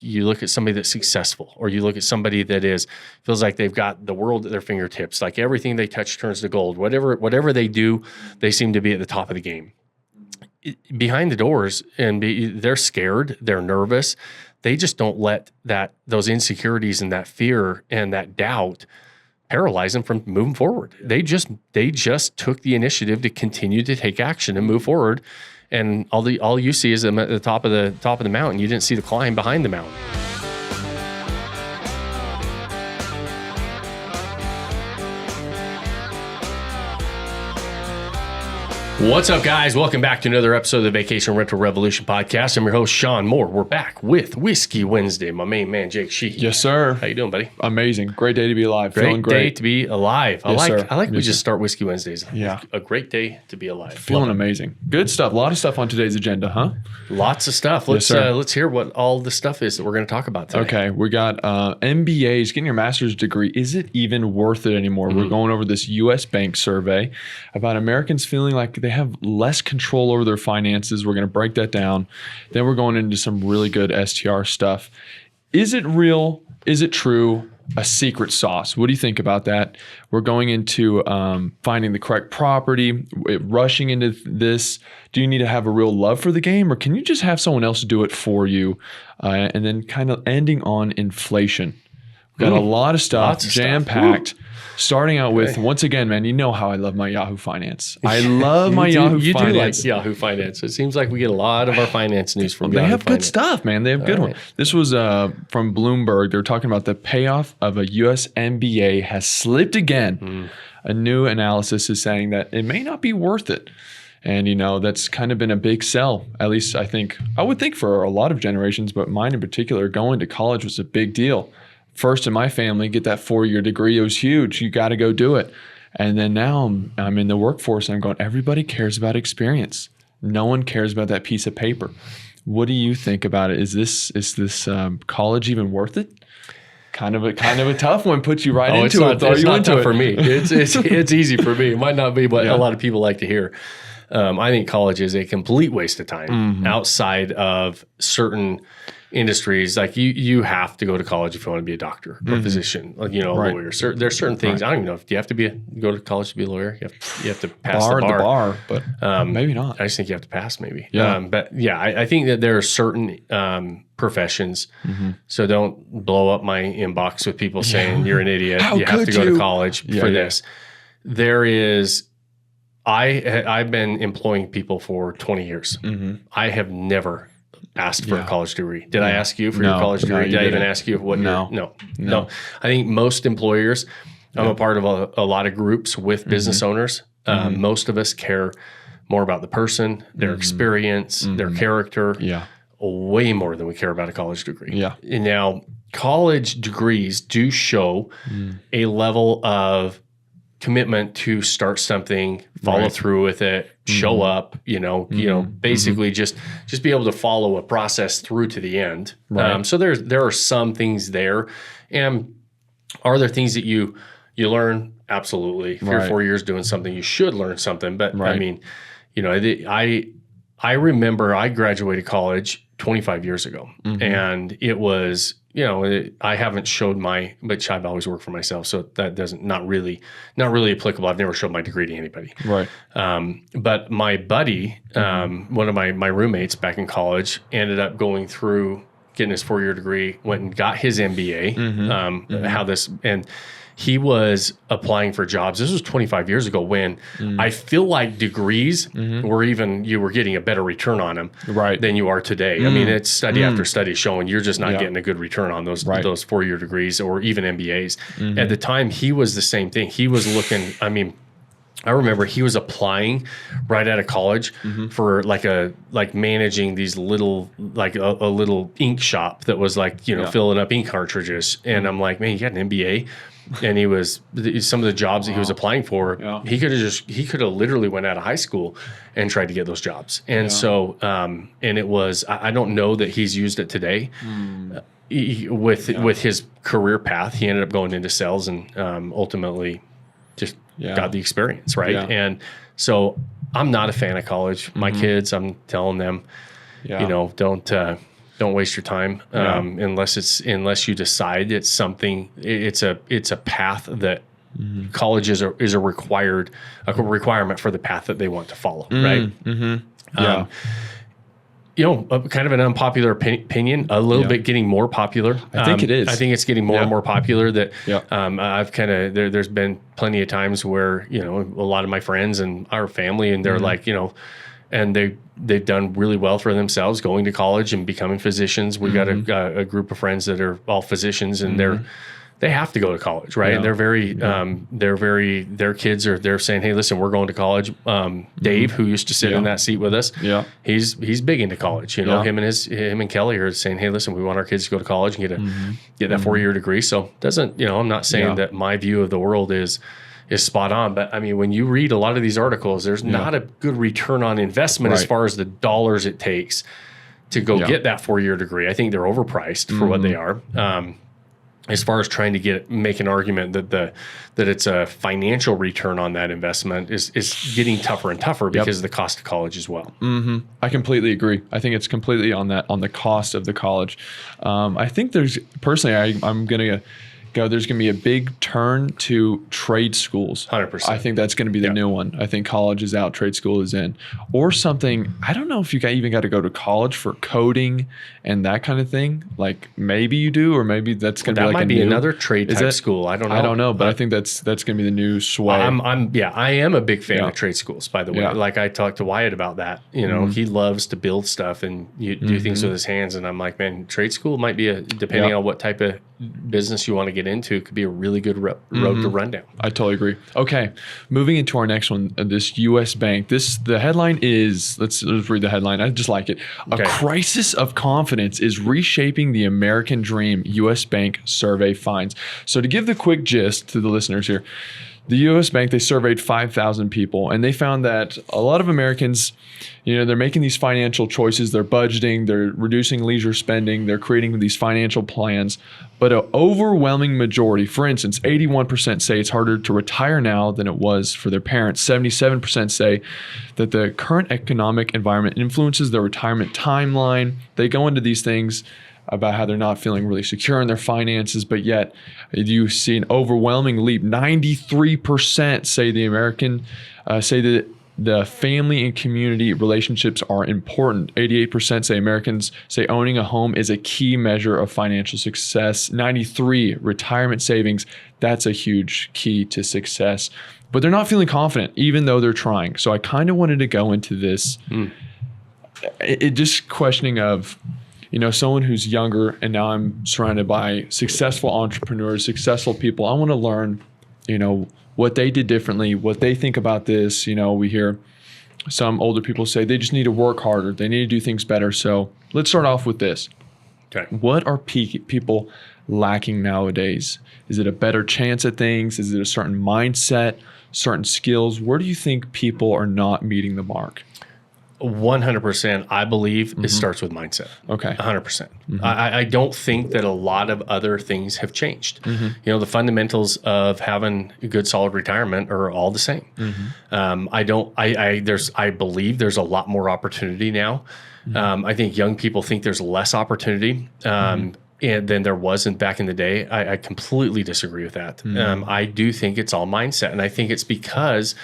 you look at somebody that's successful, or you look at somebody that feels like they've got the world at their fingertips, like everything they touch turns to gold. Whatever they do, they seem to be at the top of the game. Behind the doors, they're scared, they're nervous. They just don't let those insecurities and that fear and that doubt paralyze them from moving forward. They just took the initiative to continue to take action and move forward. And all you see is them at the top of the mountain. You didn't see the climb behind the mountain. What's up, guys? Welcome back to another episode of the Vacation Rental Revolution podcast. I'm your host, Sean Moore. We're back with Whiskey Wednesday. My main man, Jake Sheehy. Yes, sir. How you doing, buddy? Amazing. Great day to be alive. Feeling great. Great day to be alive. Yes, I like we just start Whiskey Wednesdays. Yeah. A great day to be alive. Feeling amazing. Good stuff. A lot of stuff on today's agenda, huh? Lots of stuff. Let's hear what all the stuff is that we're going to talk about today. Okay. We got MBAs, getting your master's degree. Is it even worth it anymore? Mm-hmm. We're going over this U.S. Bank survey about Americans feeling like they have less control over their finances. We're going to break that down. Then we're going into some really good STR stuff. Is it real? Is it true? A secret sauce. What do you think about that? We're going into finding the correct property, rushing into this. Do you need to have a real love for the game, or can you just have someone else do it for you? And then kind of ending on inflation. We've got a lot of stuff jam-packed. Starting out with, once again, man, you know how I love my Yahoo Finance. I love my Yahoo Finance. You do like Yahoo Finance. It seems like we get a lot of our finance news from Yahoo Finance. They have good stuff, man. They have good ones. This was from Bloomberg. They were talking about the payoff of a U.S. MBA has slipped again. A new analysis is saying that it may not be worth it. And, that's kind of been a big sell. At least I would think for a lot of generations, but mine in particular, going to college was a big deal. First in my family, get that 4-year degree. It was huge. You got to go do it. And then now I'm in the workforce and I'm going, everybody cares about experience. No one cares about that piece of paper. What do you think about it? Is this college even worth it? Kind of a tough one. Puts you right into it. It's not tough for me. It's easy for me. It might not be what a lot of people like to hear. I think college is a complete waste of time outside of certain industries. Like you have to go to college if you want to be a doctor or physician, a lawyer. There's certain things. I don't even know if do you have to go to college to be a lawyer. You have to pass the bar. But maybe not. I just think you have to pass maybe. Yeah. I think that there are certain professions. So don't blow up my inbox with people saying you're an idiot. You have to go to college for this. There is. I've been employing people for 20 years. I have never asked for a college degree. Did I ask you for your college degree? Did I even ask you what? No. I think most employers, I'm a part of a lot of groups with business owners. Most of us care more about the person, their experience, their character, way more than we care about a college degree. Yeah. And now, college degrees do show a level of commitment to start something, follow through with it, show up, basically just be able to follow a process through to the end. Right. So there are some things there. And are there things that you learn? Absolutely. 3 or 4 years doing something, you should learn something. But I mean, I remember I graduated college 25 years ago, and it was, I haven't showed but I've always worked for myself, so that not really applicable. I've never showed my degree to anybody. Right. But my buddy, one of my roommates back in college, ended up going through getting his 4-year degree, went and got his MBA. And he was applying for jobs. This was 25 years ago when I feel like degrees were you were getting a better return on them than you are today. I mean, it's study after study showing you're just not getting a good return on those 4-year degrees or even MBAs. At the time, he was the same thing. He was looking, I remember he was applying right out of college for like managing these little, like a little ink shop that was filling up ink cartridges. And I'm like, man, you got an MBA? And some of the jobs that he was applying for, he could have literally went out of high school and tried to get those jobs. And so, and it was, I don't know that he's used it today. With his career path, he ended up going into sales and ultimately just got the experience, right? Yeah. And so I'm not a fan of college. My kids, I'm telling them, don't Don't waste your time unless you decide it's something. It's a path that college is a requirement for the path that they want to follow, right? Yeah. Kind of an unpopular opinion, a little bit getting more popular. I think it is. I think it's getting more and more popular that Yeah. I've kind of, there's been plenty of times where, a lot of my friends and our family, and they're like, and they've done really well for themselves going to college and becoming physicians. We've got a group of friends that are all physicians, and they have to go to college, right? And their kids they're saying, hey, listen, we're going to college. Dave, who used to sit in that seat with us, he's big into college. Him and Kelly are saying, hey, listen, we want our kids to go to college and get that 4-year degree. So I'm not saying that my view of the world is spot on, but I mean, when you read a lot of these articles, there's not a good return on investment as far as the dollars it takes to go get that 4-year degree. I think they're overpriced for what they are. As far as trying to make an argument that it's a financial return on that investment is getting tougher and tougher because of the cost of college as well. I completely agree. I think it's completely on the cost of the college. I think I'm going to go, there's going to be a big turn to trade schools. 100%. I think that's going to be the new one. I think college is out, trade school is in. Or something, I don't know if you even got to go to college for coding and that kind of thing. Like maybe you do, or maybe that's going to be like that might be another trade type school. I don't know. I don't know, but I think that's going to be the new sway. I am a big fan of trade schools, by the way. Like I talked to Wyatt about that. He loves to build stuff and do things with his hands. And I'm like, man, trade school might be depending on what type of business you want to get into, it could be a really good road to run down. I totally agree. Okay, moving into our next one, this U.S. bank. The headline is, let's read the headline. I just like it. A crisis of confidence is reshaping the American dream, U.S. Bank survey finds. So to give the quick gist to the listeners here, the U.S. Bank, they surveyed 5,000 people, and they found that a lot of Americans, they're making these financial choices. They're budgeting, they're reducing leisure spending, they're creating these financial plans. But an overwhelming majority, for instance, 81% say it's harder to retire now than it was for their parents. 77% say that the current economic environment influences their retirement timeline. They go into these things about how they're not feeling really secure in their finances, but yet you see an overwhelming leap. 93% say say that the family and community relationships are important. 88% say Americans say owning a home is a key measure of financial success. 93, retirement savings, that's a huge key to success. But they're not feeling confident, even though they're trying. So I kind of wanted to go into this, just questioning of, someone who's younger, and now I'm surrounded by successful entrepreneurs, successful people. I want to learn, what they did differently, what they think about this. We hear some older people say they just need to work harder. They need to do things better. So let's start off with this. Okay. What are people lacking nowadays? Is it a better chance at things? Is it a certain mindset, certain skills? Where do you think people are not meeting the mark? 100%. I believe it starts with mindset. Okay. 100%. I don't think that a lot of other things have changed. The fundamentals of having a good, solid retirement are all the same. I believe there's a lot more opportunity now. I think young people think there's less opportunity and than there wasn't back in the day. I completely disagree with that. I do think it's all mindset, and I think it's because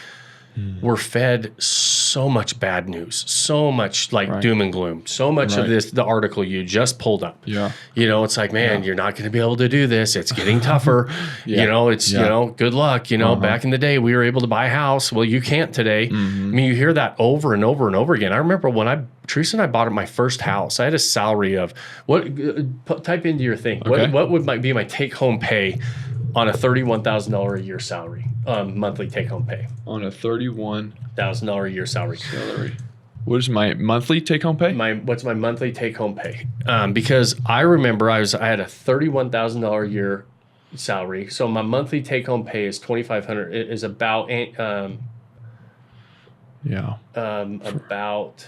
we're fed so much bad news, so much doom and gloom, so much of the article you just pulled up. It's like, man, you're not going to be able to do this. It's getting tougher. Good luck. Back in the day, we were able to buy a house. Well, you can't today. I mean, you hear that over and over and over again. I remember when Teresa and I bought my first house, I had a salary of type into your thing. Okay. What would be my take home pay on a $31,000 a year salary, monthly take home pay? On a $31,000 a year salary. What is my monthly take home pay? What's my monthly take home pay? Because I remember I had a $31,000 a year salary, so my monthly take home pay is $2,500. It is about about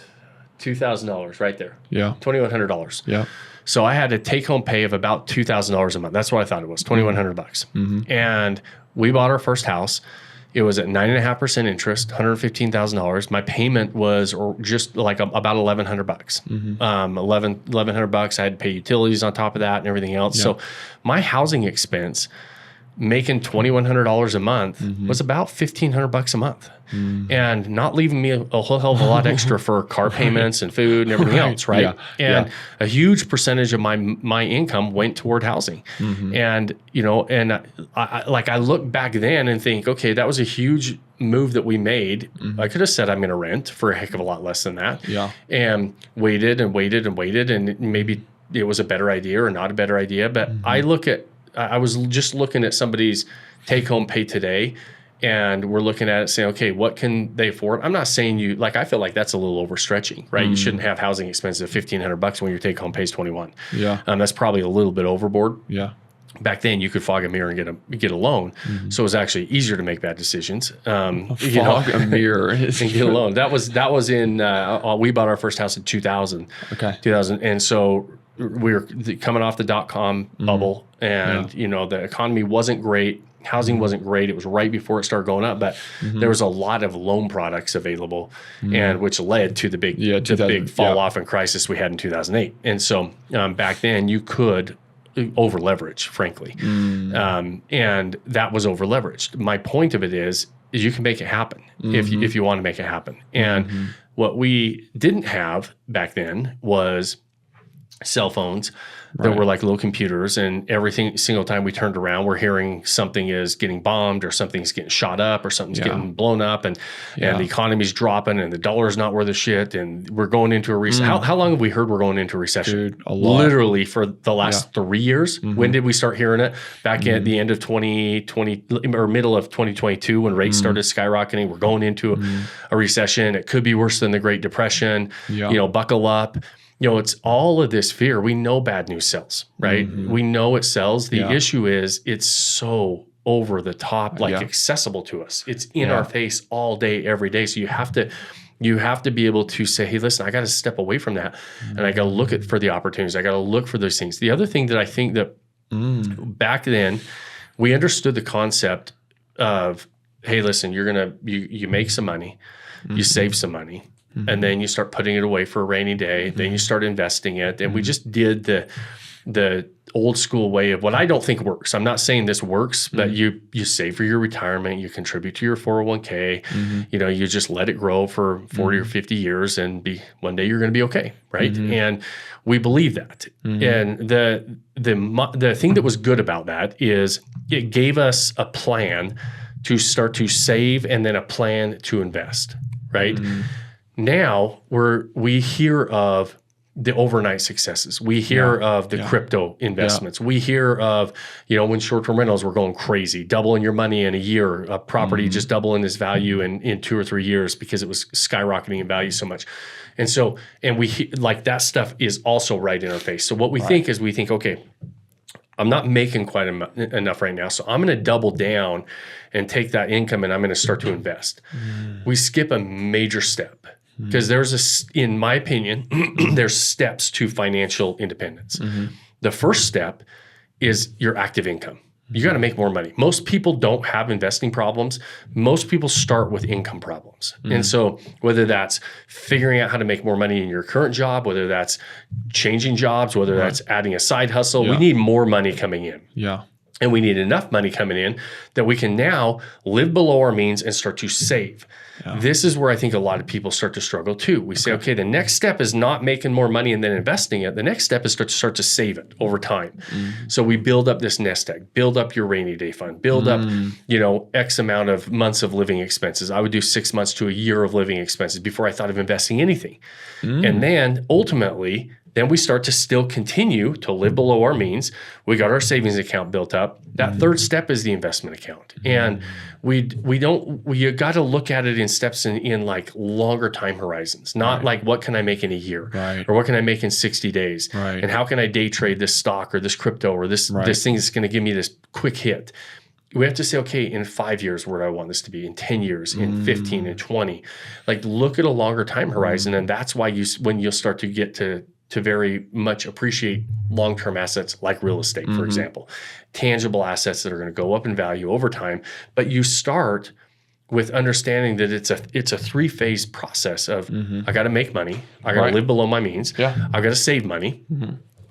$2,000 right there. Yeah. $2,100. Yeah. So I had a take-home pay of about $2,000 a month. That's what I thought it was, $2,100 bucks. And we bought our first house. It was at 9.5% interest, $115,000. My payment was just like about $1,100. $1,100. I had to pay utilities on top of that and everything else. So my housing expense, making $2,100 a month, was about $1,500 a month, and not leaving me a whole hell of a lot extra for car payments and food and everything else, right? And a huge percentage of my income went toward housing, and I look back then and think, okay, that was a huge move that we made. I could have said I'm going to rent for a heck of a lot less than that, and waited and waited and waited, and maybe it was a better idea or not a better idea, but I was just looking at somebody's take-home pay today, and we're looking at it saying, okay, what can they afford? I'm not saying I feel like that's a little overstretching, right? You shouldn't have housing expenses of $1,500 when your take-home pay is 21. That's probably a little bit overboard. Back then, you could fog a mirror and get a loan, so it was actually easier to make bad decisions. Fog a mirror and get a loan. That was in we bought our first house in 2000. 2000, and so we were coming off the .com bubble, and the economy wasn't great. Housing wasn't great. It was right before it started going up, but there was a lot of loan products available, and which led to the big fall off and crisis we had in 2008. And so back then, you could over leverage, frankly, and that was over leveraged. My point of it is you can make it happen if you want to make it happen. And what we didn't have back then was cell phones that were like little computers, and everything single time we turned around, we're hearing something is getting bombed, or something's getting shot up, or something's getting blown up, and the economy's dropping, and the dollar's not worth a shit, and we're going into a recession. How long have we heard we're going into a recession? Dude, a lot. Literally for the last 3 years. When did we start hearing it? Back at the end of 2020 or middle of 2022, when rates started skyrocketing. We're going into a recession. It could be worse than the Great Depression. Buckle up. It's all of this fear. We know bad news sells, right? We know it sells. The issue is it's so over the top, accessible to us. It's in our face all day, every day. So you have to be able to say, hey, listen, I got to step away from that, and I got to look for the opportunities. I got to look for those things. The other thing that I think that back then we understood the concept of, hey, listen, you make some money, you save some money, and then you start putting it away for a rainy day. Then you start investing it. And we just did the old school way of what I don't think works. I'm not saying this works, but you save for your retirement, you contribute to your 401k, you just let it grow for 40 or 50 years, and one day you're going to be okay, right? And we believe that. And the thing that was good about that is it gave us a plan to start to save, and then a plan to invest, right? Now we hear of the overnight successes. We hear of the crypto investments. We hear of, when short-term rentals were going crazy, doubling your money in a year, a property just doubling its value in 2 or 3 years because it was skyrocketing in value so much. And so, that stuff is also right in our face. So what we think is okay, I'm not making quite enough right now, so I'm going to double down and take that income, and I'm going to start to invest. We skip a major step. Because in my opinion, there's steps to financial independence. The first step is your active income. You got to make more money. Most people don't have investing problems. Most people start with income problems. And so whether that's figuring out how to make more money in your current job, whether that's changing jobs, whether that's adding a side hustle, we need more money coming in. And we need enough money coming in that we can now live below our means and start to save. This is where I think a lot of people start to struggle too. We say, okay, the next step is not making more money and then investing it. The next step is to start to save it over time. So we build up this nest egg, build up your rainy day fund, build up, X amount of months of living expenses. I would do 6 months to a year of living expenses before I thought of investing anything. And then ultimately, then we start to still continue to live below our means. We got our savings account built up. That third step is the investment account. And we got to look at it in steps in like longer time horizons, not like what can I make in a year or what can I make in 60 days and how can I day trade this stock or this crypto or this thing that's going to give me this quick hit. We have to say, okay, in 5 years, where do I want this to be? In 10 years, in 15, in 20. Like look at a longer time horizon. And that's why when you'll start to get to very much appreciate long-term assets like real estate, for example, tangible assets that are going to go up in value over time. But you start with understanding that it's a 3-phase process of I got to make money, I got to live below my means, I got to save money,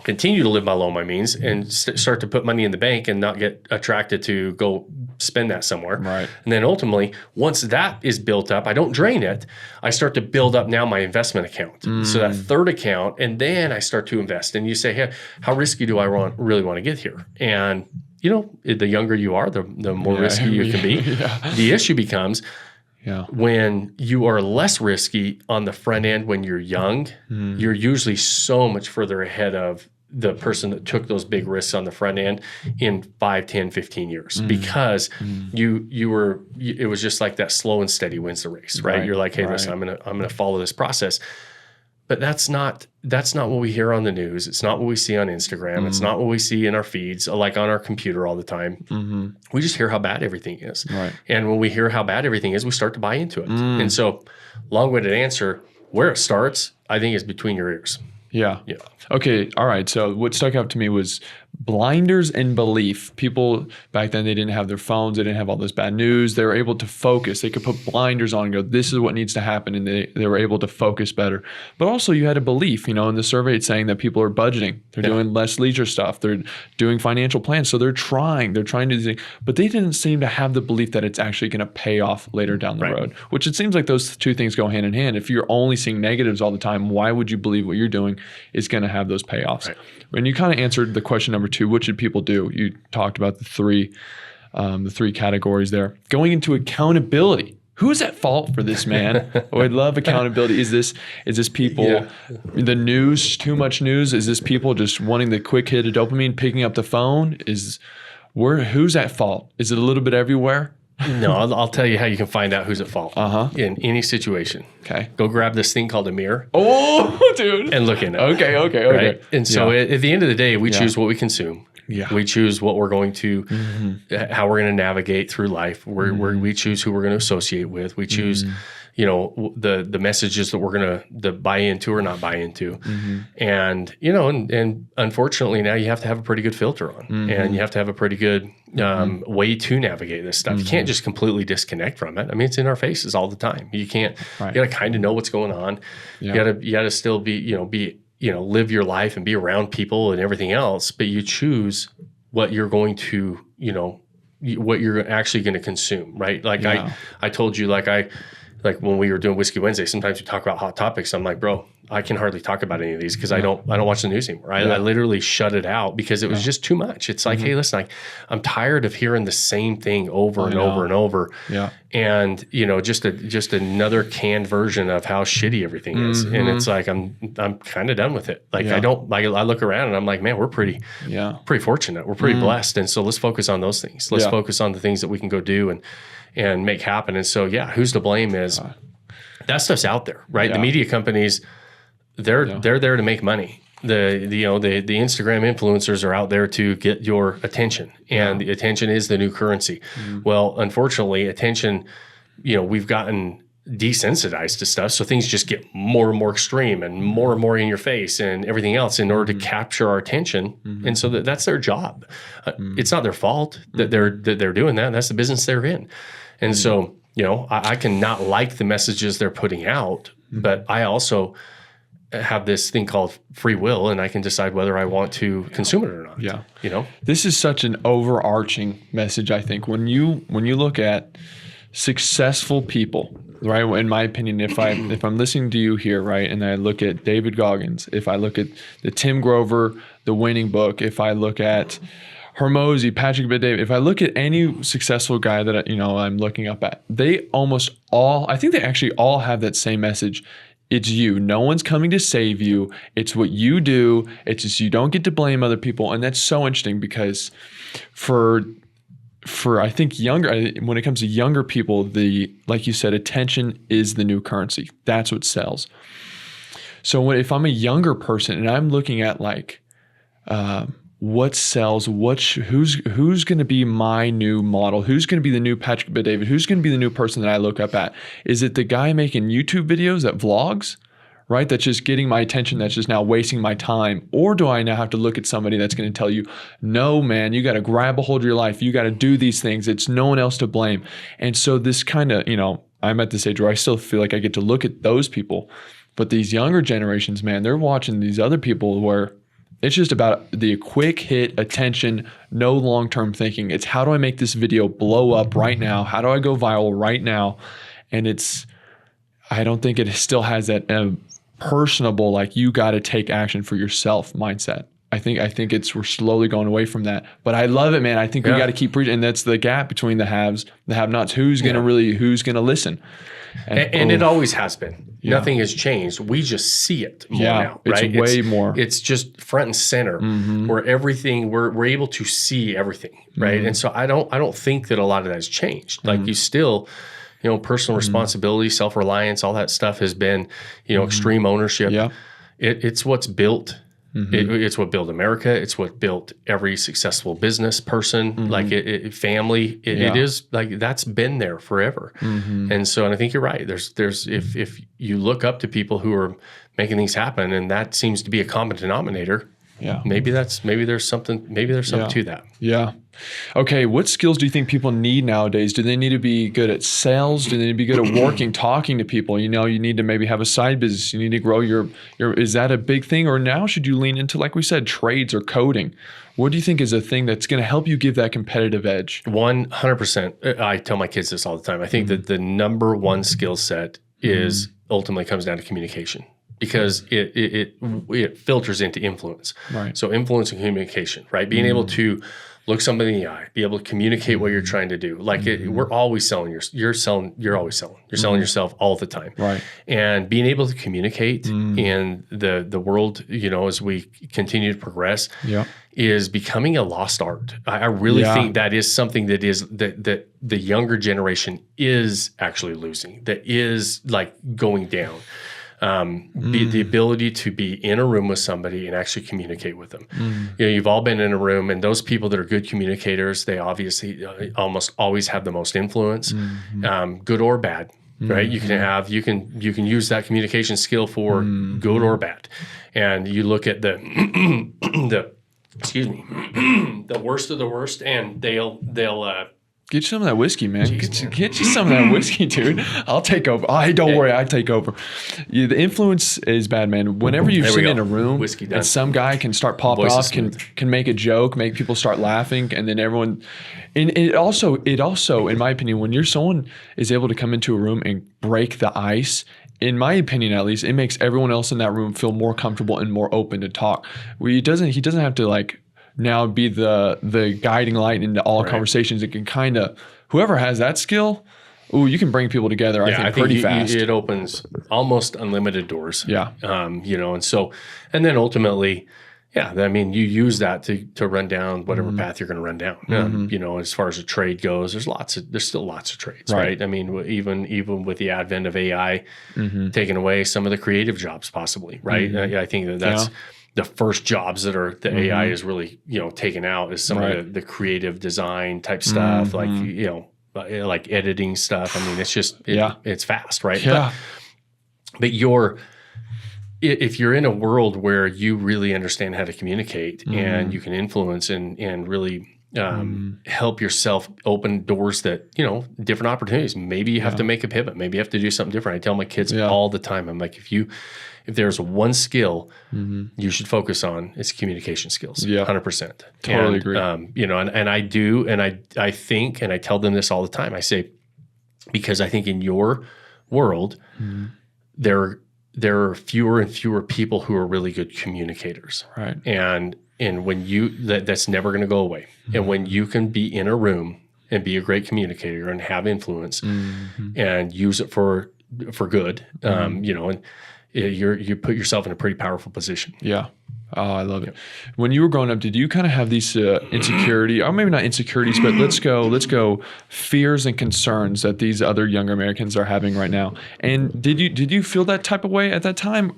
continue to live below my means, and start to put money in the bank and not get attracted to go spend that somewhere. Right. And then ultimately, once that is built up, I don't drain it. I start to build up now my investment account. So that third account, and then I start to invest. And you say, hey, how risky do I really want to get here? And the younger you are, the more risky you can be. The issue becomes when you are less risky on the front end when you're young, you're usually so much further ahead of the person that took those big risks on the front end in 5, 10, 15 years because it was just like that slow and steady wins the race, right? You're like, hey, listen, I'm gonna follow this process. But that's not what we hear on the news. It's not what we see on Instagram. It's not what we see in our feeds, like on our computer all the time. We just hear how bad everything is. Right. And when we hear how bad everything is, we start to buy into it. And so, long-winded answer, where it starts, I think, is between your ears. Yeah. Okay. All right. So what stuck out to me was blinders and belief. People back then, they didn't have their phones. They didn't have all this bad news. They were able to focus. They could put blinders on and go, this is what needs to happen. And they were able to focus better. But also you had a belief, in the survey, it's saying that people are budgeting. They're doing less leisure stuff. They're doing financial plans. So they're trying to do things, but they didn't seem to have the belief that it's actually going to pay off later down the road, which it seems like those two things go hand in hand. If you're only seeing negatives all the time, why would you believe what you're doing is going to have those payoffs? Right. When you kind of answered the question number 2, what should people do? You talked about the three categories there. Going into accountability. Who's at fault for this, man? Oh, I love accountability. Is this people, the news, too much news? Is this people just wanting the quick hit of dopamine, picking up the phone? Who's at fault? Is it a little bit everywhere? No, I'll tell you how you can find out who's at fault in any situation. Okay. Go grab this thing called a mirror. Oh, dude. And look in it. Okay. Right? And so at the end of the day, we choose what we consume. Yeah. We choose what we're going to, how we're going to navigate through life. We choose who we're going to associate with. We choose, the messages that we're going to buy into or not buy into. And, and unfortunately now you have to have a pretty good filter on and you have to have a pretty good way to navigate this stuff. You can't just completely disconnect from it. I mean, it's in our faces all the time. You can't, you got to kind of know what's going on. Yeah. You got to still be, live your life and be around people and everything else, but you choose what you're going to, what you're actually going to consume, right? Like I told you, like when we were doing Whiskey Wednesday, sometimes we talk about hot topics. I'm like, bro, I can hardly talk about any of these because I don't watch the news anymore. I literally shut it out because it was just too much. It's like, hey, listen, I'm tired of hearing the same thing over and over and over. Yeah. And just another canned version of how shitty everything is. And it's like I'm kind of done with it. Like I look around and I'm like, man, we're pretty fortunate. We're pretty blessed. And so let's focus on those things. Let's focus on the things that we can go do and make happen. And so who's to blame is that stuff's out there, right? The media companies, they're there to make money. The Instagram influencers are out there to get your attention, and the attention is the new currency. Well, unfortunately, attention, we've gotten desensitized to stuff, so things just get more and more extreme and more in your face and everything else in order to capture our attention. And so that's their job. It's not their fault that they're doing that. That's the business they're in. And so, I can not like the messages they're putting out, but I also have this thing called free will, and I can decide whether I want to consume it or not. Yeah. This is such an overarching message, I think. When you look at successful people, right? In my opinion, if I'm listening to you here, right, and I look at David Goggins, if I look at the Tim Grover, The Winning Book, if I look at Hormozy, Patrick Bet-David, if I look at any successful guy that I'm looking up at, they actually all have that same message. It's you. No one's coming to save you. It's what you do. It's just you don't get to blame other people. And that's so interesting because for I think when it comes to younger people, like you said, attention is the new currency. That's what sells. So if I'm a younger person and I'm looking at what sells, who's going to be my new model? Who's going to be the new Patrick Bet-David? Who's going to be the new person that I look up at? Is it the guy making YouTube videos that vlogs? right? That's just getting my attention. That's just now wasting my time. Or do I now have to look at somebody that's going to tell you, no, man, you got to grab a hold of your life. You got to do these things. It's no one else to blame. And so this kind of, I'm at this age where I still feel like I get to look at those people. But these younger generations, man, they're watching these other people where it's just about the quick hit attention, no long-term thinking. It's how do I make this video blow up right now? How do I go viral right now? And I don't think it still has that personable, like you got to take action for yourself mindset. I think we're slowly going away from that, but I love it, man. I think we got to keep preaching, and that's the gap between the haves, the have-nots. Who's going to listen? And it always has been. Yeah. Nothing has changed. We just see it more now, right? It's way more. It's just front and center where everything, we're able to see everything, right? And so I don't think that a lot of that has changed. Like you still, personal responsibility, self-reliance, all that stuff has been, extreme ownership. Yeah. It's what's built. It's what built America. It's what built every successful business person, like family. It is like that's been there forever. And so, and I think you're right. There's if you look up to people who are making things happen, and that seems to be a common denominator. Yeah, maybe there's something to that. Yeah. Okay, what skills do you think people need nowadays? Do they need to be good at sales? Do they need to be good at working, talking to people? You need to maybe have a side business. You need to grow your is that a big thing? Or now should you lean into, like we said, trades or coding? What do you think is a thing that's going to help you give that competitive edge? 100%. I tell my kids this all the time. I think that the number one skill set is ultimately comes down to communication. Because it filters into influence. Right. So influence and communication, right? Being able to look somebody in the eye, be able to communicate what you're trying to do. Like we're always selling. You're always selling. You're selling yourself all the time. Right. And being able to communicate in the world, as we continue to progress, is becoming a lost art. I really think that is something that the younger generation is actually losing. That is like going down. The ability to be in a room with somebody and actually communicate with them. You've all been in a room, and those people that are good communicators, they obviously almost always have the most influence, good or bad. Right? You can use that communication skill for good or bad. And you look at the the worst of the worst, and they'll get you some of that whiskey, man. Get you some of that whiskey, dude. I'll take over. Don't worry, I take over. The influence is bad, man. Whenever you sit in a room and some guy can start popping off, can make a joke, make people start laughing, and then everyone. And it also, in my opinion, when someone is able to come into a room and break the ice, in my opinion, at least, it makes everyone else in that room feel more comfortable and more open to talk. He doesn't have to now be the guiding light into all conversations. It can kind of, whoever has that skill, you can bring people together, I think pretty fast. It opens almost unlimited doors. Yeah. And then ultimately, you use that to run down whatever path you're going to run down. As far as a trade goes, there's still lots of trades, right? I mean, even with the advent of AI taking away some of the creative jobs possibly, right? I think that's the first jobs that AI is really, taken out is some of the creative design type stuff, like editing stuff. I mean, it's just, it's fast, right? Yeah. But if you're in a world where you really understand how to communicate and you can influence and really help yourself open doors that, different opportunities, maybe you have to make a pivot. Maybe you have to do something different. I tell my kids all the time, I'm like, if there's one skill you should focus on, it's communication skills. 100%. Totally agree. And I do, and I think, and I tell them this all the time. I say, because I think in your world, there are fewer and fewer people who are really good communicators. Right. And when that's never going to go away. And when you can be in a room and be a great communicator and have influence and use it for good, and you put yourself in a pretty powerful position. Yeah. Oh, I love it. When you were growing up, did you kind of have these insecurity, or maybe not insecurities, but let's go fears and concerns that these other younger Americans are having right now? And did you feel that type of way at that time?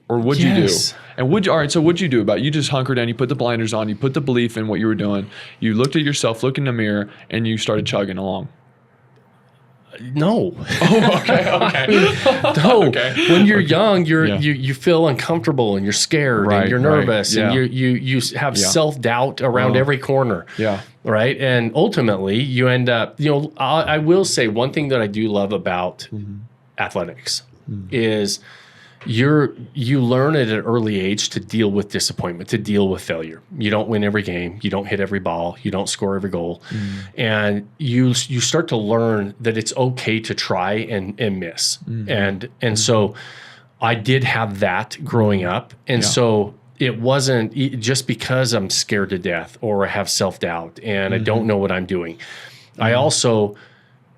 Or what'd you do? And all right, so what'd you do about it? You just hunkered down, you put the blinders on, you put the belief in what you were doing, you looked at yourself, looked in the mirror, and you started chugging along. No. Oh, okay. No. Okay. When you're young, you feel uncomfortable and you're scared and you're nervous and you have self-doubt around every corner. Yeah. Right. And ultimately you end up, I will say one thing that I do love about athletics is you learn at an early age to deal with disappointment, to deal with failure. You don't win every game. You don't hit every ball. You don't score every goal. And you start to learn that it's okay to try and miss. And so I did have that growing up. And so it wasn't just because I'm scared to death or I have self-doubt and I don't know what I'm doing. I also,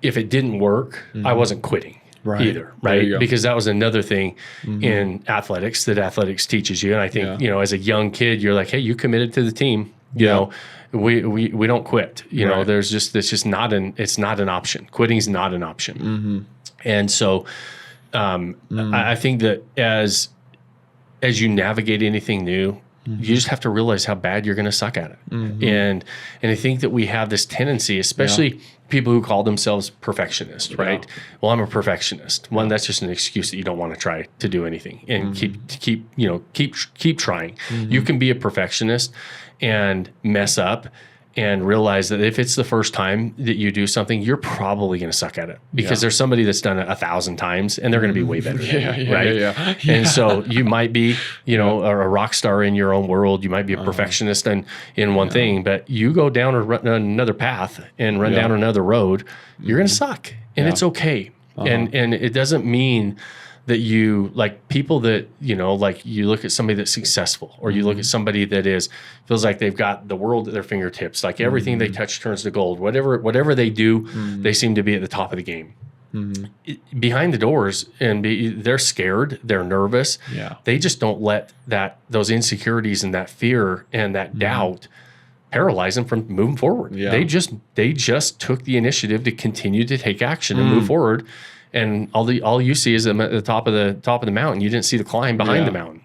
if it didn't work, I wasn't quitting. Either, right? Because that was another thing in athletics that athletics teaches you. And I think, as a young kid, you're like, hey, you committed to the team. You know, we don't quit. You know, it's just not it's not an option. Quitting's not an option. And so I think that as you navigate anything new, you just have to realize how bad you're going to suck at it. And I think that we have this tendency, especially people who call themselves perfectionists, right? Well, I'm a perfectionist. One, that's just an excuse that you don't want to try to do anything and keep trying. You can be a perfectionist and mess up and realize that if it's the first time that you do something, you're probably going to suck at it because there's somebody that's done it 1,000 times and they're going to be way better than you, right? And so you might be, a rock star in your own world. You might be a perfectionist in one thing, but you go down another path and run down another road, you're going to suck, and it's okay. And it doesn't mean that you like people that, like you look at somebody that's successful or you look at somebody that feels like they've got the world at their fingertips, like everything they touch turns to gold, whatever they do, they seem to be at the top of the game. Behind the doors they're scared, they're nervous. They just don't let those insecurities and that fear and that doubt paralyze them from moving forward. They just took the initiative to continue to take action and move forward. And all you see is them at the top of the mountain. You didn't see the climb behind the mountain,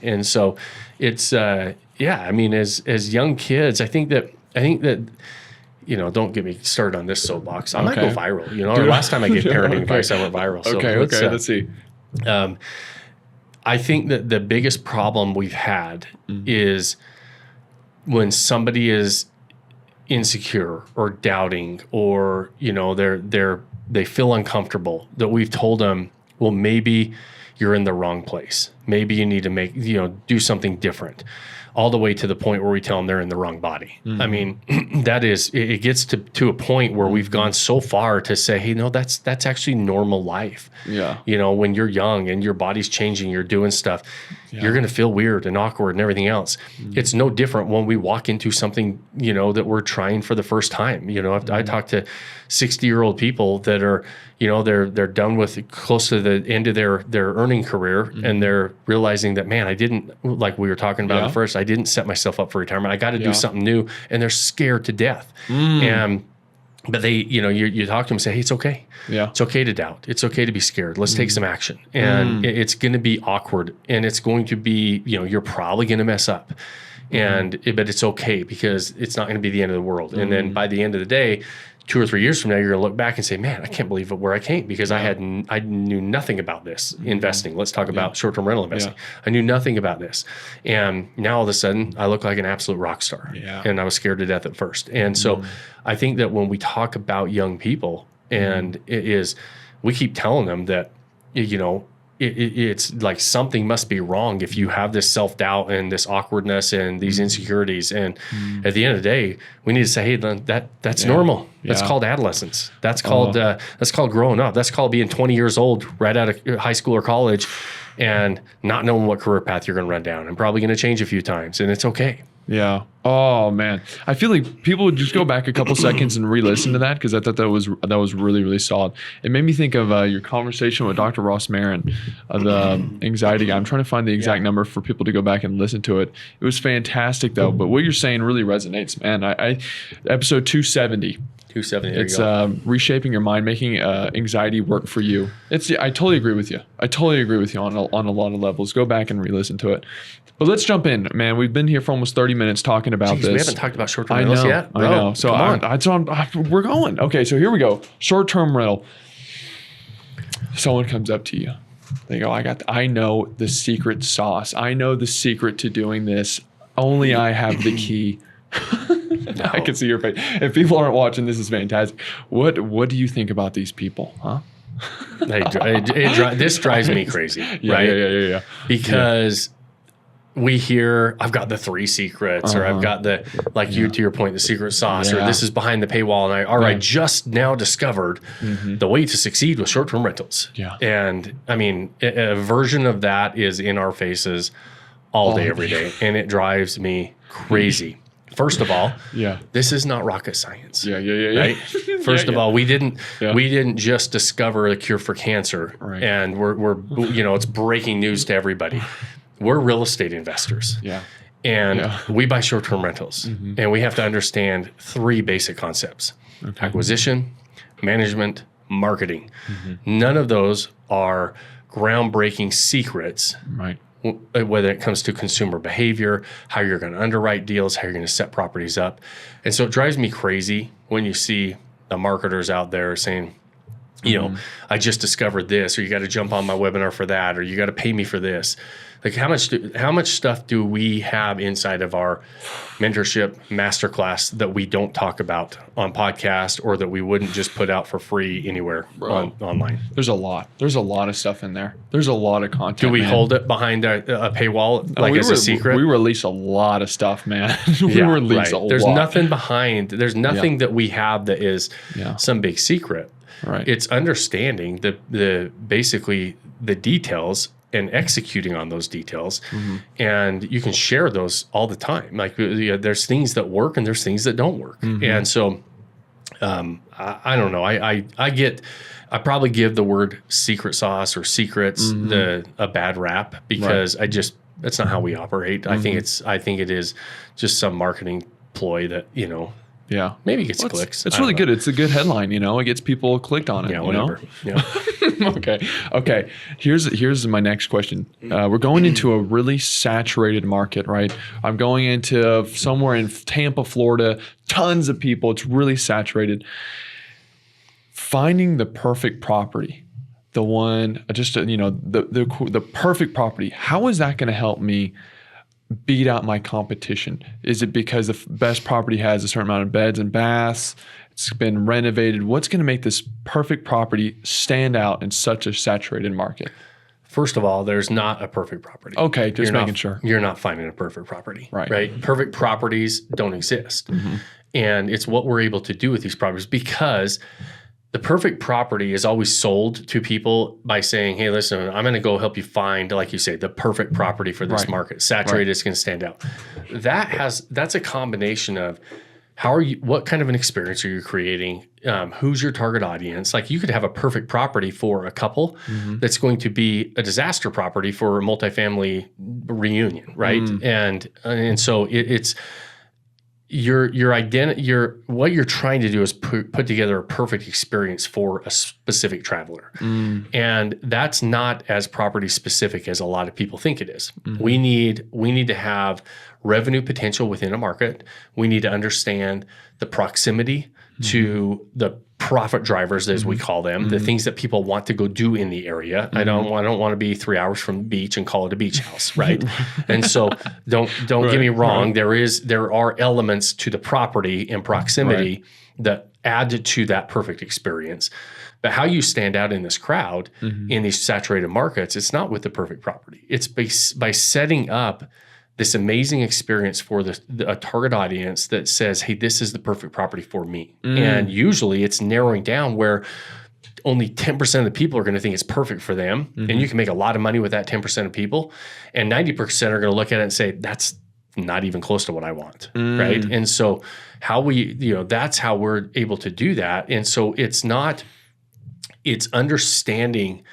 And so it's I mean, as young kids, I think that don't get me started on this soapbox. I might go viral. Last time I gave parenting advice, I went viral. So let's see. I think that the biggest problem we've had is when somebody is insecure or doubting or they feel uncomfortable, that we've told them, well, maybe you're in the wrong place. Maybe you need to do something different, all the way to the point where we tell them they're in the wrong body. I mean, it gets to a point where we've gone so far to say, hey, no, that's actually normal life. When you're young and your body's changing, you're doing stuff, you're going to feel weird and awkward and everything else. It's no different when we walk into something, that we're trying for the first time. I talk to 60-year-old people that are, they're done with close to the end of their earning career, and they're realizing that, man, I didn't, like we were talking about at first, I didn't set myself up for retirement. I got to do something new, and they're scared to death. But they, you talk to them and say, hey, it's okay. It's okay to doubt. It's okay to be scared. Let's take some action. And it's going to be awkward, and it's going to be, you're probably going to mess up. But it's okay, because it's not going to be the end of the world. And then by the end of the day, 2 or 3 years from now, you're going to look back and say, man, I can't believe where I came, because I knew nothing about this investing. Let's talk about short-term rental investing. I knew nothing about this. And now all of a sudden I look like an absolute rock star. And I was scared to death at first. And so I think that when we talk about young people, and we keep telling them that, it's like something must be wrong if you have this self-doubt and this awkwardness and these insecurities. And at the end of the day, we need to say, hey, that's normal. That's called adolescence. That's called growing up. That's called being 20 years old right out of high school or college and not knowing what career path you're going to run down, and probably going to change a few times, and it's okay. Yeah. Oh man, I feel like people would just go back a couple seconds and re-listen to that, because I thought that was really, really solid. It made me think of your conversation with Dr. Ross Marin, the anxiety guy. I'm trying to find the exact number for people to go back and listen to it. It was fantastic though. But what you're saying really resonates, man. I episode 270. 270. There It's you go. reshaping your mind, making anxiety work for you. I totally agree with you. I totally agree with you on a lot of levels. Go back and re-listen to it. But let's jump in, man. We've been here for almost 30 minutes talking about Jeez, this. we haven't talked about short-term rentals yet. I know. So we're going. Okay, so here we go. Short-term rental. Someone comes up to you. They go, I know the secret sauce. I know the secret to doing this. Only I have the key. No. I can see your face. If people aren't watching, this is fantastic. What do you think about these people, huh? This drives me crazy, right? Yeah. Because we hear, I've got the 3 secrets, or I've got the, you, to your point, the secret sauce, or this is behind the paywall, and I just now discovered the way to succeed with short-term rentals. Yeah. And I mean, a version of that is in our faces all day, every day, and it drives me crazy. First of all, this is not rocket science. Right? First of all, we didn't just discover a cure for cancer, and we're it's breaking news to everybody. We're real estate investors. And we buy short-term rentals, and we have to understand 3 basic concepts: acquisition, management, marketing. None of those are groundbreaking secrets. Right. Whether it comes to consumer behavior, how you're going to underwrite deals, how you're going to set properties up. And so it drives me crazy when you see the marketers out there saying, I just discovered this, or you got to jump on my webinar for that, or you got to pay me for this. Like how much stuff do we have inside of our mentorship masterclass that we don't talk about on podcast, or that we wouldn't just put out for free anywhere online? There's a lot. There's a lot of stuff in there. There's a lot of content. Do we hold it behind a paywall as a secret? We release a lot of stuff, man. We release a lot. There's nothing behind. There's nothing that we have that is some big secret. Right. It's understanding the basically the details and executing on those details. And you can share those all the time. Like there's things that work and there's things that don't work. And so I don't know. I probably give the word secret sauce or secrets a bad rap, because that's not how we operate. I think it is just some marketing ploy that, maybe gets clicks. It's really good. It's a good headline, It gets people clicked on it. Yeah, whatever. Yeah. Okay. Here's my next question. We're going into a really saturated market, right? I'm going into somewhere in Tampa, Florida. Tons of people. It's really saturated. Finding the perfect property, the one, the perfect property. How is that going to help me beat out my competition? Is it because the best property has a certain amount of beds and baths? It's been renovated. What's going to make this perfect property stand out in such a saturated market? First of all, there's not a perfect property. Okay, just making sure. You're not finding a perfect property, right? Perfect properties don't exist. And it's what we're able to do with these properties, because the perfect property is always sold to people by saying, hey, listen, I'm going to go help you find, like you say, the perfect property for this market. Saturated, it's going to stand out. That's a combination of what kind of an experience are you creating? Who's your target audience? Like you could have a perfect property for a couple that's going to be a disaster property for a multifamily reunion, right? And so it's your identity. What you're trying to do is put together a perfect experience for a specific traveler, and that's not as property specific as a lot of people think it is. We need to have revenue potential within a market. We need to understand the proximity to the profit drivers, as we call them, the things that people want to go do in the area. I don't want to be 3 hours from the beach and call it a beach house, right? And so don't get me wrong. There are elements to the property and proximity that add to that perfect experience. But how you stand out in this crowd, in these saturated markets, it's not with the perfect property. It's by setting up this amazing experience for a target audience that says, hey, this is the perfect property for me. And usually it's narrowing down where only 10% of the people are going to think it's perfect for them. And you can make a lot of money with that 10% of people. And 90% are going to look at it and say, that's not even close to what I want, right? And so that's how we're able to do that. And so it's understanding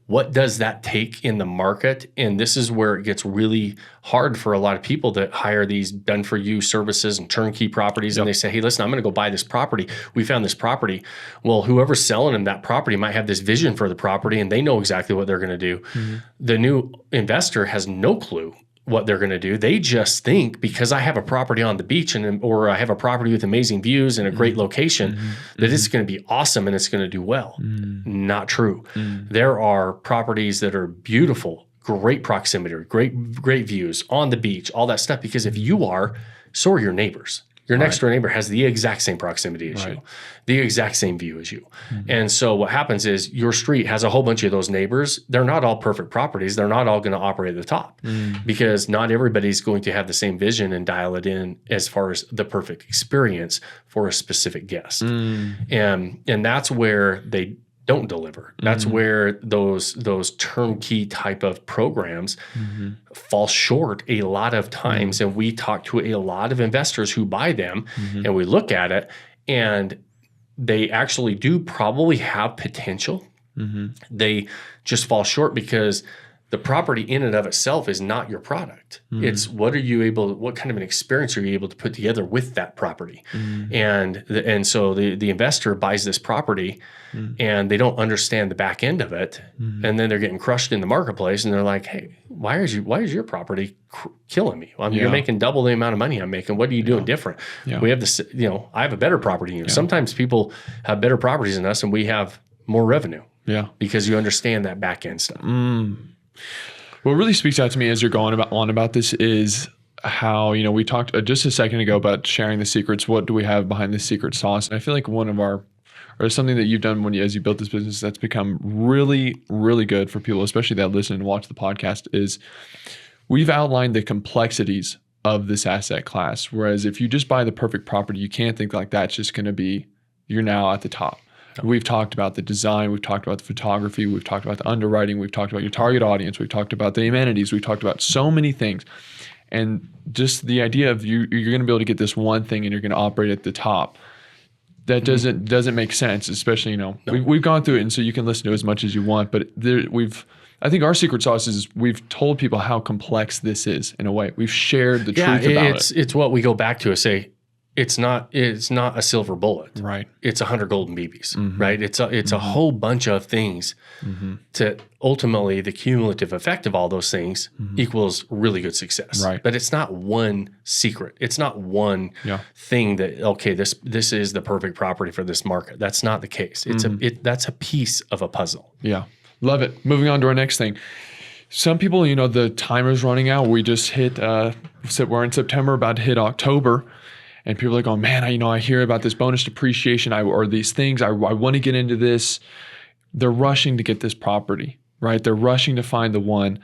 what does that take in the market? And this is where it gets really hard for a lot of people that hire these done-for-you services and turnkey properties. And they say, hey, listen, I'm going to go buy this property. We found this property. Well, whoever's selling them that property might have this vision for the property, and they know exactly what they're going to do. The new investor has no clue what they're going to do. They just think, because I have a property on the beach or I have a property with amazing views and a great location, that it's going to be awesome and it's going to do well. Not true. There are properties that are beautiful, great proximity, great views on the beach, all that stuff. Because if you are, so are your neighbors. Your next door neighbor has the exact same proximity as you, the exact same view as you. And so what happens is your street has a whole bunch of those neighbors. They're not all perfect properties. They're not all going to operate at the top because not everybody's going to have the same vision and dial it in as far as the perfect experience for a specific guest. And that's where they don't deliver. That's where those turnkey type of programs fall short a lot of times. And we talk to a lot of investors who buy them and we look at it, and they actually do probably have potential. They just fall short because the property in and of itself is not your product. It's what kind of an experience are you able to put together with that property? And so the investor buys this property and they don't understand the back end of it. And then they're getting crushed in the marketplace and they're like, hey, why is your property killing me? You're making double the amount of money I'm making. What are you doing different? We have this, I have a better property than you. Sometimes people have better properties than us and we have more revenue. Because you understand that back end stuff. What really speaks out to me as you're going on about this is how, we talked just a second ago about sharing the secrets. What do we have behind the secret sauce? And I feel like or something that you've done as you built this business that's become really, really good for people, especially that listen and watch the podcast, is we've outlined the complexities of this asset class. Whereas if you just buy the perfect property, you can't think like that's just going to be, you're now at the top. We've talked about the design. We've talked about the photography. We've talked about the underwriting. We've talked about your target audience. We've talked about the amenities. We've talked about so many things. And just the idea of you're going to be able to get this one thing and you're going to operate at the top, that doesn't make sense, especially, we've gone through it. And so you can listen to as much as you want, but I think our secret sauce is we've told people how complex this is in a way. We've shared the truth about it. It's what we go back to and say, it's not a silver bullet. Right. It's 100 golden BBs, right? It's a whole bunch of things to ultimately the cumulative effect of all those things equals really good success. Right. But it's not one secret. It's not one thing that, okay, this is the perfect property for this market. That's not the case. That's a piece of a puzzle. Yeah. Love it. Moving on to our next thing. Some people, the timer's running out. We just hit, we're in September, about to hit October. And people are like, oh man, I hear about this bonus depreciation or these things. I want to get into this. They're rushing to get this property, right? They're rushing to find the one.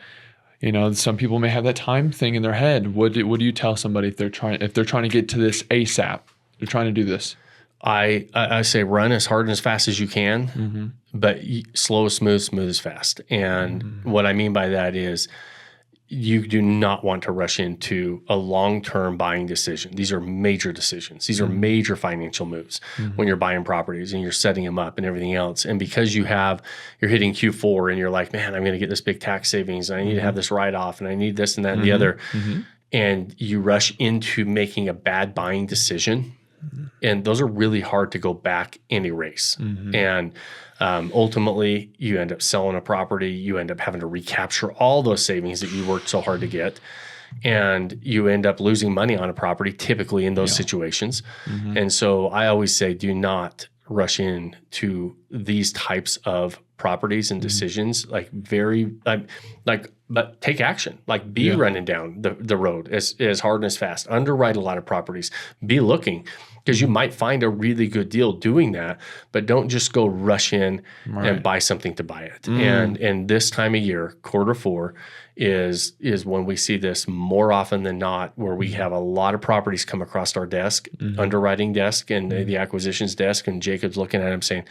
Some people may have that time thing in their head. What do you tell somebody if they're trying to get to this ASAP? They're trying to do this. I say run as hard and as fast as you can, but slow is smooth, smooth is fast. And what I mean by that is, you do not want to rush into a long-term buying decision. These are major decisions. These are major financial moves when you're buying properties and you're setting them up and everything else. And because you're hitting Q4 and you're like, man, I'm going to get this big tax savings. And I need to have this write-off and I need this and that and the other. And you rush into making a bad buying decision. And those are really hard to go back and erase. And ultimately, you end up selling a property. You end up having to recapture all those savings that you worked so hard to get. And you end up losing money on a property, typically in those situations. And so I always say, do not rush into these types of properties and decisions, but take action. Like be running down the road as hard and as fast. Underwrite a lot of properties. Be looking, because you might find a really good deal doing that, but don't just go rush in and buy something to buy it. And this time of year, Q4 is when we see this more often than not, where we have a lot of properties come across our desk, underwriting desk and the acquisitions desk, and Jacob's looking at him saying,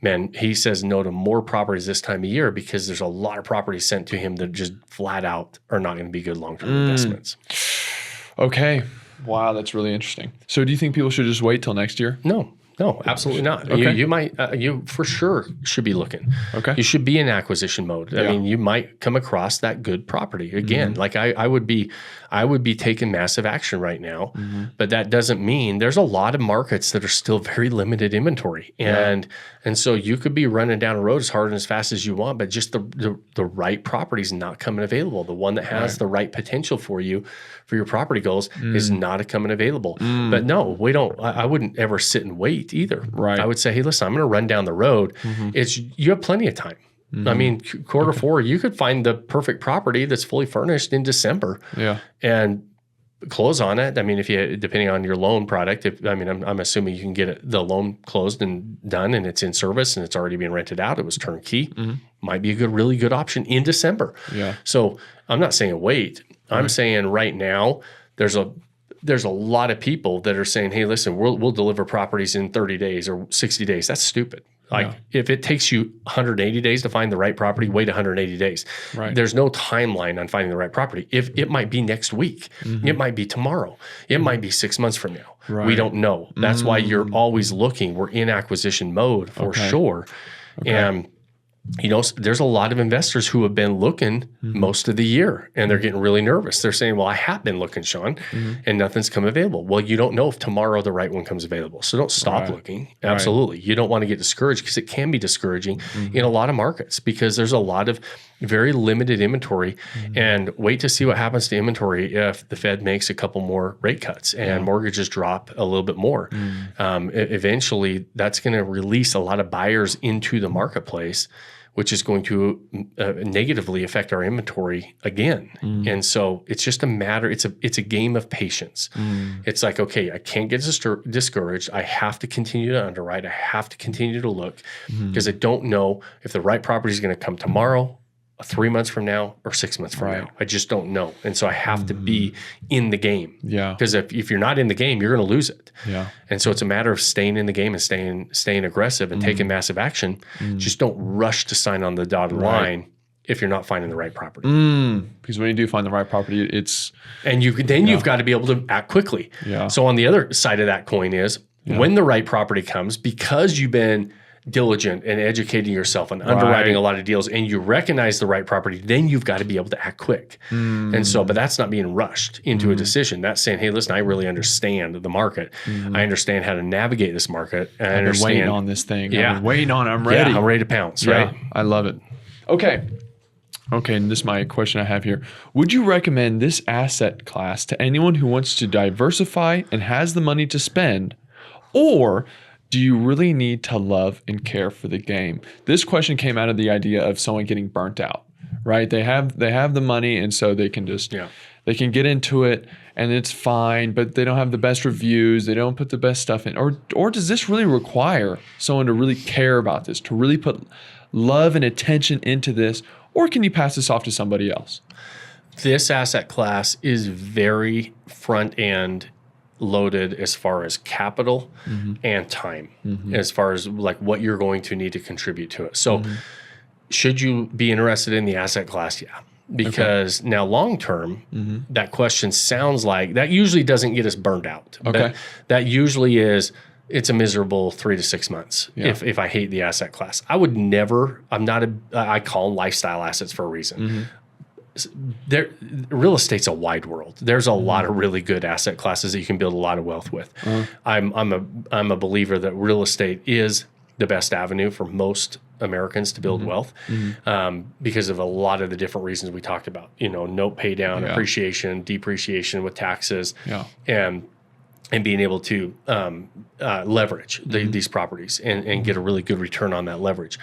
man, he says no to more properties this time of year because there's a lot of properties sent to him that just flat out are not going to be good long-term investments. Okay. Wow, that's really interesting. So do you think people should just wait till next year? No, No, absolutely not. Okay. You for sure should be looking. Okay. You should be in acquisition mode. I mean, you might come across that good property again. Like I would be taking massive action right now, but that doesn't mean there's a lot of markets that are still very limited inventory, and so you could be running down a road as hard and as fast as you want, but just the right property is not coming available. The one that has the right potential for you, for your property goals, is not coming available. But no, we don't. I wouldn't ever sit and wait either. Right. I would say, hey, listen, I'm going to run down the road. You have plenty of time. I mean, quarter four, you could find the perfect property that's fully furnished in December. Yeah. And close on it. I mean, depending on your loan product, I'm assuming you can get the loan closed and done, and it's in service and it's already being rented out. It was turnkey. Might be a really good option in December. Yeah. So I'm not saying wait. I'm saying right now there's a lot of people that are saying, hey, listen, we'll deliver properties in 30 days or 60 days. That's stupid. Like if it takes you 180 days to find the right property, wait 180 days. Right. There's no timeline on finding the right property. If it might be next week, it might be tomorrow, it might be 6 months from now. Right. We don't know. That's why you're always looking. We're in acquisition mode for sure. And there's a lot of investors who have been looking most of the year, and they're getting really nervous. They're saying, well, I have been looking, Sean, and nothing's come available. Well, you don't know if tomorrow the right one comes available. So don't stop looking. Absolutely. You don't want to get discouraged, because it can be discouraging in a lot of markets, because there's a lot of very limited inventory, and wait to see what happens to inventory if the Fed makes a couple more rate cuts and mortgages drop a little bit more. Eventually, that's going to release a lot of buyers into the marketplace, which is going to negatively affect our inventory again. And so it's just a matter, it's a game of patience. It's like, okay, I can't get discouraged. I have to continue to underwrite. I have to continue to look, because I don't know if the right property is going to come tomorrow, 3 months from now, or 6 months from now. I just don't know. And so I have to be in the game. Yeah. Because if you're not in the game, you're going to lose it. Yeah. And so it's a matter of staying in the game and staying aggressive and taking massive action. Just don't rush to sign on the dotted line if you're not finding the right property. Because when you do find the right property, it's... And you've got to be able to act quickly. Yeah. So on the other side of that coin is when the right property comes, because you've been diligent and educating yourself and underwriting a lot of deals, and you recognize the right property, then you've got to be able to act quick. And so, but that's not being rushed into a decision. That's saying, hey, listen, I really understand the market. I understand how to navigate this market. And I understand. I've been waiting on this thing. I've been waiting on it. I'm ready. Yeah, I'm ready to pounce, right? I love it. Okay, and this is my question I have here. Would you recommend this asset class to anyone who wants to diversify and has the money to spend, or do you really need to love and care for the game? This question came out of the idea of someone getting burnt out, right? They have the money, and so they can just they can get into it and it's fine, but they don't have the best reviews. They don't put the best stuff in. Or does this really require someone to really care about this, to really put love and attention into this, or can you pass this off to somebody else? This asset class is very front end loaded as far as capital and time, as far as like what you're going to need to contribute to it. So should you be interested in the asset class? Yeah. Because now long term, that question sounds like that usually doesn't get us burned out. Okay. That usually is, it's a miserable 3 to 6 months if I hate the asset class. I would never, I call them lifestyle assets for a reason. Real estate's a wide world. There's a lot of really good asset classes that you can build a lot of wealth with. I'm a believer that real estate is the best avenue for most Americans to build wealth because of a lot of the different reasons we talked about. Note pay down, appreciation, depreciation with taxes, and being able to leverage these properties and get a really good return on that leverage.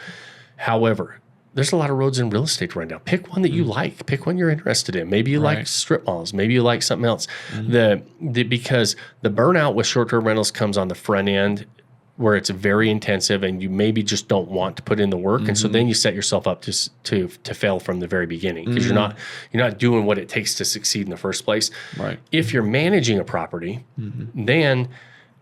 However, there's a lot of roads in real estate to run down. Pick one that you like. Pick one you're interested in. Maybe you like strip malls. Maybe you like something else. Because the burnout with short-term rentals comes on the front end, where it's very intensive and you maybe just don't want to put in the work. And so then you set yourself up to fail from the very beginning, because you're not doing what it takes to succeed in the first place. Right. If you're managing a property, then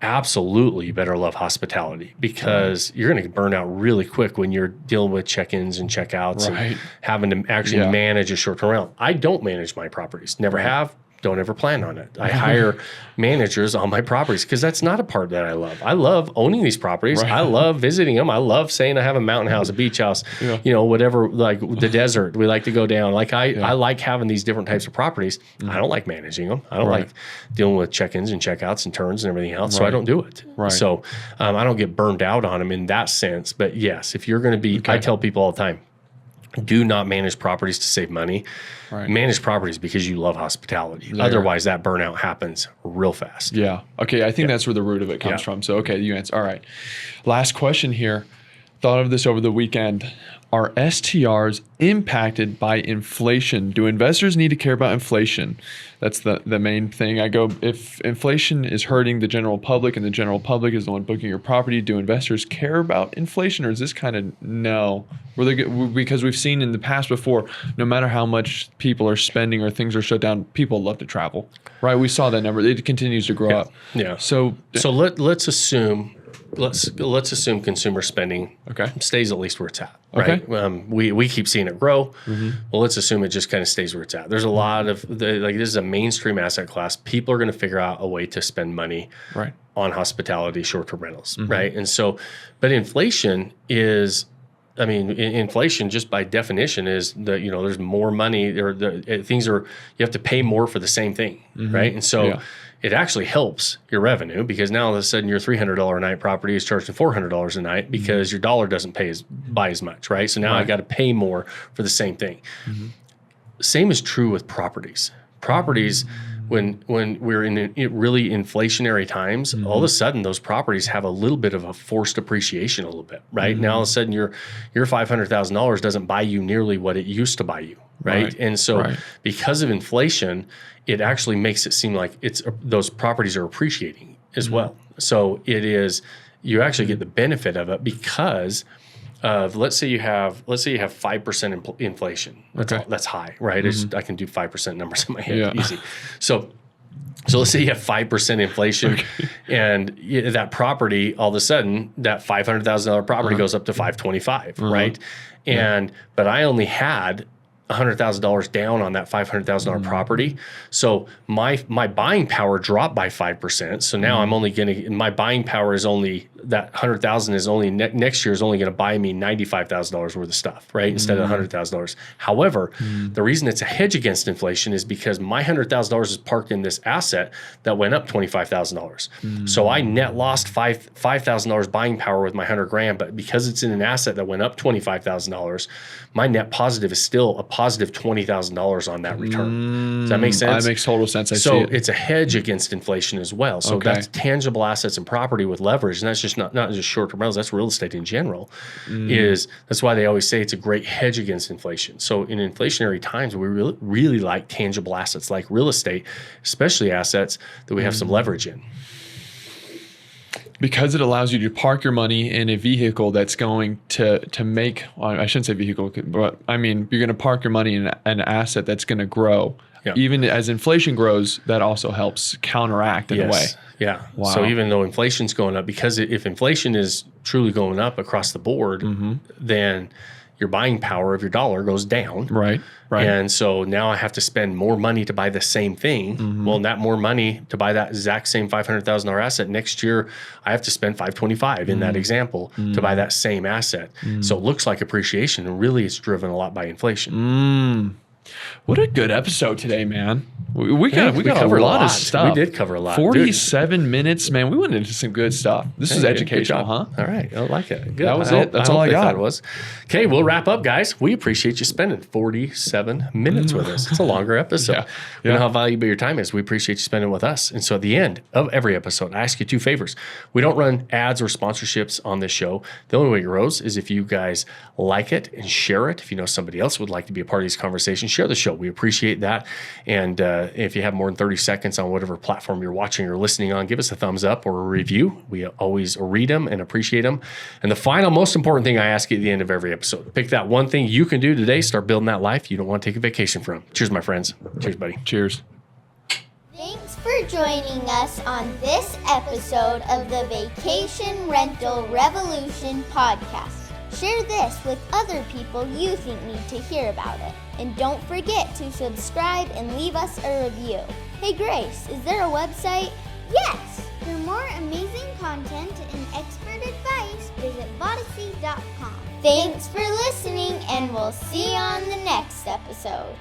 absolutely you better love hospitality, because you're going to burn out really quick when you're dealing with check-ins and check-outs and having to actually manage a short-term rental. I don't manage my properties. Never have. don't ever plan on it. I hire managers on my properties because that's not a part that I love. I love owning these properties. Right. I love visiting them. I love saying I have a mountain house, a beach house, whatever, like the desert we like to go down. Like I like having these different types of properties. I don't like managing them. I don't like dealing with check-ins and check-outs and turns and everything else. So I don't do it. Right. So I don't get burned out on them in that sense. But yes, if you're going to be, I tell people all the time, do not manage properties to save money. Right. Manage properties because you love hospitality. Otherwise, that burnout happens real fast. Yeah. Okay. I think that's where the root of it comes from. So, okay, you answer. All right. Last question here. Thought of this over the weekend. Are STRs impacted by inflation? Do investors need to care about inflation? That's the main thing. I go, if inflation is hurting the general public and the general public is the one booking your property, do investors care about inflation, or is this kind of no? Because we've seen in the past before, no matter how much people are spending or things are shut down, people love to travel, right? We saw that number. It continues to grow up. Yeah. So let's assume consumer spending stays at least where it's at. Right. Okay. We keep seeing it grow. Well, let's assume it just kind of stays where it's at. There's a lot of this is a mainstream asset class. People are going to figure out a way to spend money on hospitality, short-term rentals, right? And so, but inflation is, inflation just by definition is that, there's more money or you have to pay more for the same thing, right? And so it actually helps your revenue because now all of a sudden your $300 a night property is charging $400 a night because your dollar doesn't buy as much, right? So now I got to pay more for the same thing. Same is true with properties. Properties, when we're in really inflationary times, all of a sudden those properties have a little bit of a forced appreciation a little bit, right? Now all of a sudden your $500,000 doesn't buy you nearly what it used to buy you, right? And so because of inflation, it actually makes it seem like those properties are appreciating as well. So you actually get the benefit of it because of let's say you have 5% inflation. That's high, right? I can do 5% numbers in my head easy. So let's say you have 5% inflation, and that property all of a sudden that $500,000 property goes up to $525,000, right? But I only had $100,000 down on that $500,000 property. So my buying power dropped by 5%. So now my buying power is only, that $100,000 is only, next year is only going to buy me $95,000 worth of stuff, right? Instead of $100,000. However, the reason it's a hedge against inflation is because my $100,000 is parked in this asset that went up $25,000. So I net lost $5,000 buying power with my $100,000, but because it's in an asset that went up $25,000, my net positive is still a positive $20,000 on that return. Does that make sense? That makes total sense. I see it. It's a hedge against inflation as well. So that's tangible assets and property with leverage. And that's just not just short-term rentals, that's real estate in general. That's why they always say it's a great hedge against inflation. So in inflationary times, we really like tangible assets like real estate, especially assets that we have some leverage in. Because it allows you to park your money in a vehicle that's going to make, well, I shouldn't say vehicle, but I mean, you're going to park your money in an asset that's going to grow. Even as inflation grows, that also helps counteract in a way. Yeah. Wow. So even though inflation's going up, because if inflation is truly going up across the board, then your buying power of your dollar goes down. Right. And so now I have to spend more money to buy the same thing. Well, that more money to buy that exact same $500,000 asset next year, I have to spend $525,000 in that example to buy that same asset. So it looks like appreciation, and really it's driven a lot by inflation. What a good episode today, man. We covered a lot of stuff. We did cover a lot. 47 minutes, man. We went into some good stuff. This is educational, huh? All right. I like it. Good. That was it. That's all I got. Okay, we'll wrap up, guys. We appreciate you spending 47 minutes with us. It's a longer episode. We know how valuable your time is. We appreciate you spending with us. And so at the end of every episode, I ask you 2 favors. We don't run ads or sponsorships on this show. The only way it grows is if you guys like it and share it. If you know somebody else would like to be a part of these conversations, share the show. We appreciate that. And if you have more than 30 seconds on whatever platform you're watching or listening on, give us a thumbs up or a review. We always read them and appreciate them. And the final, most important thing I ask you at the end of every episode, pick that one thing you can do today, start building that life you don't want to take a vacation from. Cheers, my friends. Cheers, buddy. Cheers. Thanks for joining us on this episode of the Vacation Rental Revolution podcast. Share this with other people you think need to hear about it. And don't forget to subscribe and leave us a review. Hey Grace, is there a website? Yes! For more amazing content and expert advice, visit Vodyssey.com. Thanks for listening, and we'll see you on the next episode.